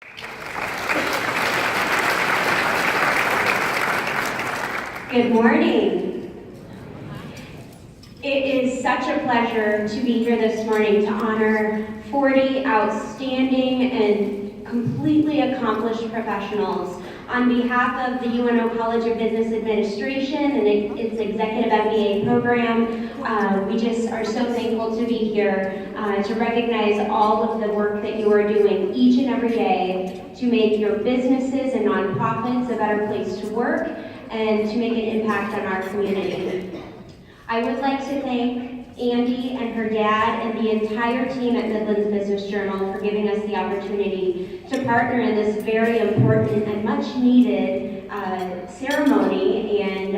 Good morning. It is such a pleasure to be here this morning to honor 40 outstanding and completely accomplished professionals. On behalf of the UNO College of Business Administration and its Executive MBA program, we just are so thankful to be here to recognize all of the work that you are doing each and every day to make your businesses and nonprofits a better place to work and to make an impact on our community. I would like to thank Andy and her dad and the entire team at Midland's Business Journal for giving us the opportunity to partner in this very important and much needed ceremony. And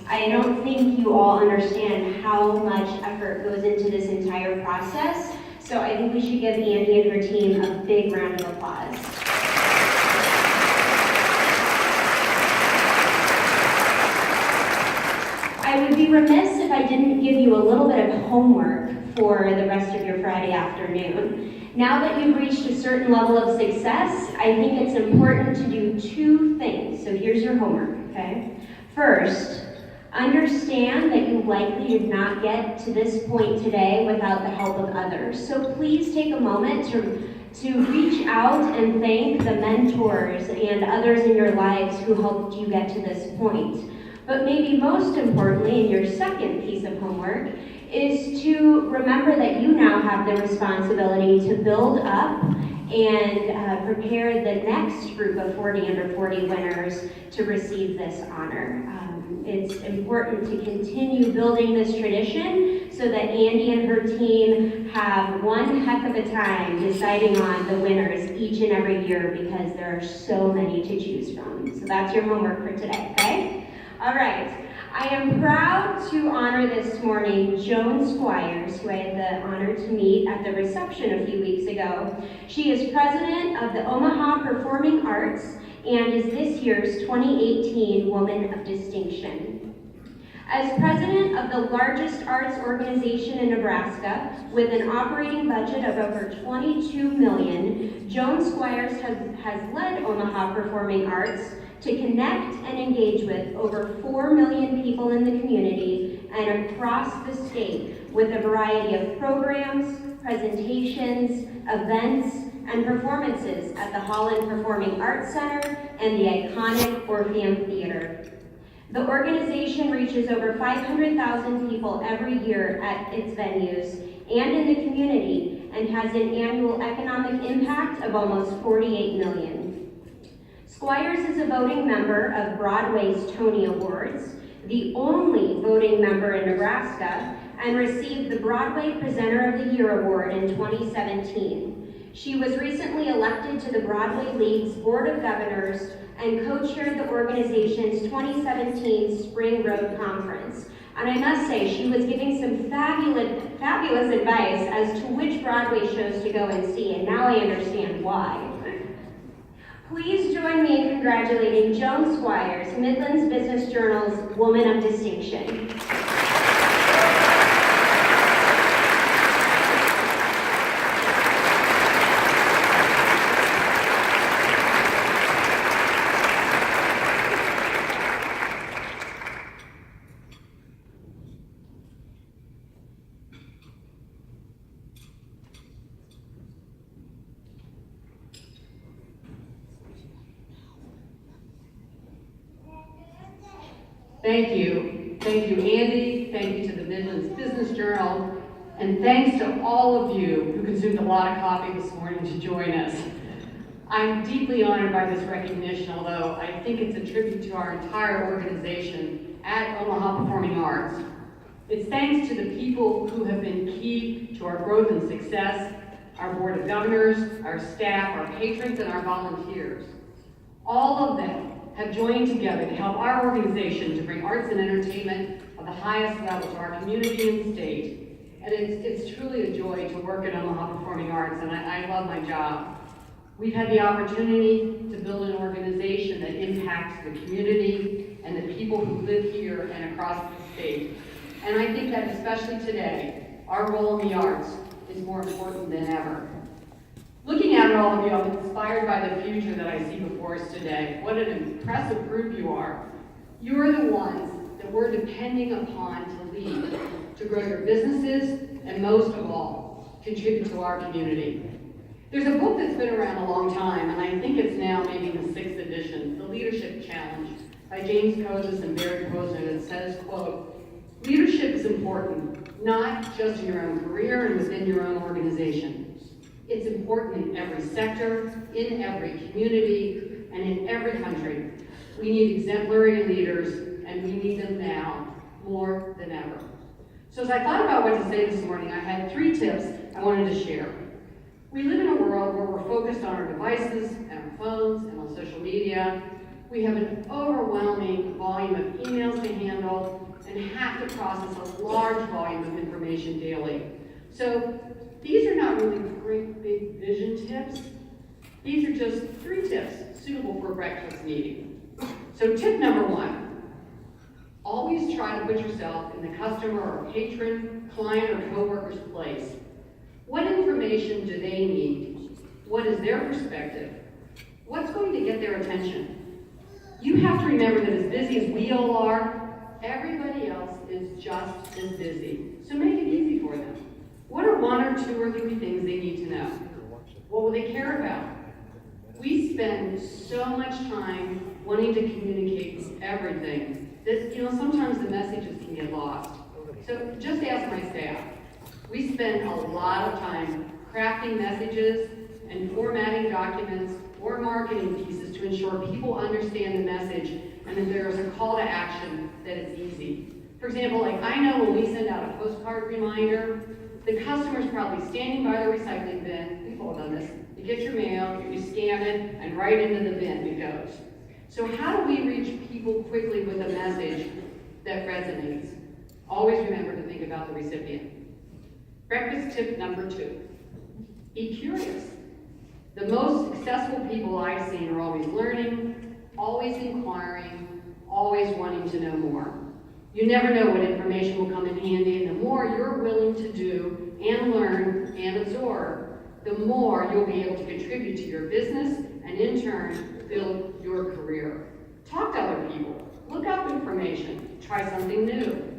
I don't think you all understand how much effort goes into this entire process. So I think we should give Andy and her team a big round of applause. I would be remiss if I didn't give you a little bit of homework for the rest of your Friday afternoon. Now that you've reached a certain level of success, I think it's important to do two things. So here's your homework, okay? First, understand that you likely did not get to this point today without the help of others. So please take a moment to reach out and thank the mentors and others in your lives who helped you get to this point. But maybe most importantly, in your second piece of homework, is to remember that you now have the responsibility to build up and prepare the next group of 40 under 40 winners to receive this honor. It's important to continue building this tradition so that Andy and her team have one heck of a time deciding on the winners each and every year because there are so many to choose from. So that's your homework for today, okay? All right, I am proud to honor this morning Joan Squires, who I had the honor to meet at the reception a few weeks ago. She is president of the Omaha Performing Arts and is this year's 2018 Woman of Distinction. As president of the largest arts organization in Nebraska, with an operating budget of over $22 million, Joan Squires has led Omaha Performing Arts to connect and engage with over 4 million people in the community and across the state with a variety of programs, presentations, events, and performances at the Holland Performing Arts Center and the iconic Orpheum Theater. The organization reaches over 500,000 people every year at its venues and in the community and has an annual economic impact of almost $48 million. Squires is a voting member of Broadway's Tony Awards, the only voting member in Nebraska, and received the Broadway Presenter of the Year Award in 2017. She was recently elected to the Broadway League's Board of Governors and co-chaired the organization's 2017 Spring Road Conference. And I must say, she was giving some fabulous advice as to which Broadway shows to go and see, and now I understand why. Please join me in congratulating Joan Squires, Midland's Business Journal's Woman of Distinction. Thank you. Thank you, Andy. Thank you to the Midland's Business Journal. And thanks to all of you who consumed a lot of coffee this morning to join us. I'm deeply honored by this recognition, although I think it's a tribute to our entire organization at Omaha Performing Arts. It's thanks to the people who have been key to our growth and success, our Board of Governors, our staff, our patrons, and our volunteers. All of them have joined together to help our organization to bring arts and entertainment of the highest level to our community and state. And it's truly a joy to work at Omaha Performing Arts, and I love my job. We've had the opportunity to build an organization that impacts the community and the people who live here and across the state. And I think that especially today, our role in the arts is more important than ever. Looking at all of you, I'm inspired by the future that I see before us today. What an impressive group you are. You are the ones that we're depending upon to lead, to grow your businesses, and most of all, contribute to our community. There's a book that's been around a long time, and I think it's now maybe the 6th edition, The Leadership Challenge, by James Kozis and Barry Posner, that says, quote, "Leadership is important, not just in your own career and within your own organization. It's important in every sector, in every community, and in every country. We need exemplary leaders, and we need them now more than ever." So as I thought about what to say this morning, I had 3 tips I wanted to share. We live in a world where we're focused on our devices, and our phones, and on social media. We have an overwhelming volume of emails to handle and have to process a large volume of information daily. So these are not really great big vision tips. These are just 3 tips suitable for a breakfast meeting. So tip number 1, always try to put yourself in the customer or patron, client, or coworker's place. What information do they need? What is their perspective? What's going to get their attention? You have to remember that as busy as we all are, everybody else is just as busy. So make it easy for them. What are 1 or 2 or 3 things they need to know? What will they care about? We spend so much time wanting to communicate everything that, sometimes the messages can get lost. So just ask my staff. We spend a lot of time crafting messages and formatting documents or marketing pieces to ensure people understand the message and that there is a call to action, that it's easy. For example, I know when we send out a postcard reminder, the customer's probably standing by the recycling bin. We've all done this. You get your mail, you scan it, and right into the bin it goes. So how do we reach people quickly with a message that resonates? Always remember to think about the recipient. Breakfast tip number 2, be curious. The most successful people I've seen are always learning, always inquiring, always wanting to know more. You never know what information will come in handy, and the more you're willing to do and learn and absorb, the more you'll be able to contribute to your business and in turn build your career. Talk to other people, look up information, try something new.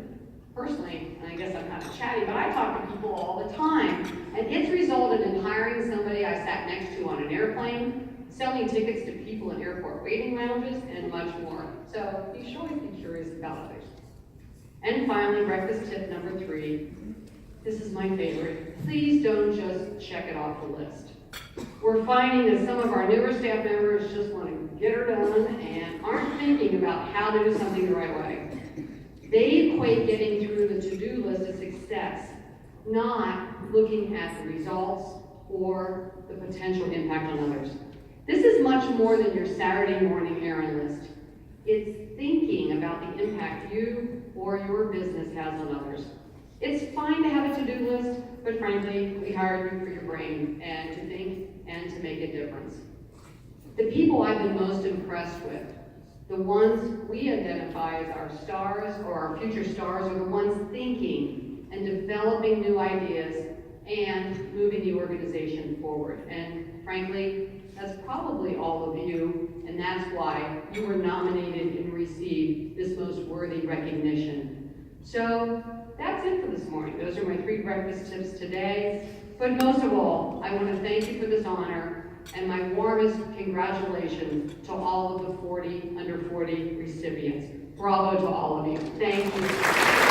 Personally, and I guess I'm kind of chatty, but I talk to people all the time, and it's resulted in hiring somebody I sat next to on an airplane, selling tickets to people in airport waiting lounges, and much more. So you should always be curious about others. And finally, breakfast tip number 3. This is my favorite. Please don't just check it off the list. We're finding that some of our newer staff members just want to get her done and aren't thinking about how to do something the right way. They equate getting through the to-do list as success, not looking at the results or the potential impact on others. This is much more than your Saturday morning errand list. It's thinking about the impact you or your business has on others. It's fine to have a to-do list, but frankly, we hired you for your brain and to think and to make a difference. The people I've been most impressed with, the ones we identify as our stars or our future stars, are the ones thinking and developing new ideas and moving the organization forward. And frankly, that's probably all of you, and that's why you were nominated and received this most worthy recognition. So that's it for this morning. Those are my 3 breakfast tips today. But most of all, I want to thank you for this honor and my warmest congratulations to all of the 40 under 40 recipients. Bravo to all of you. Thank you.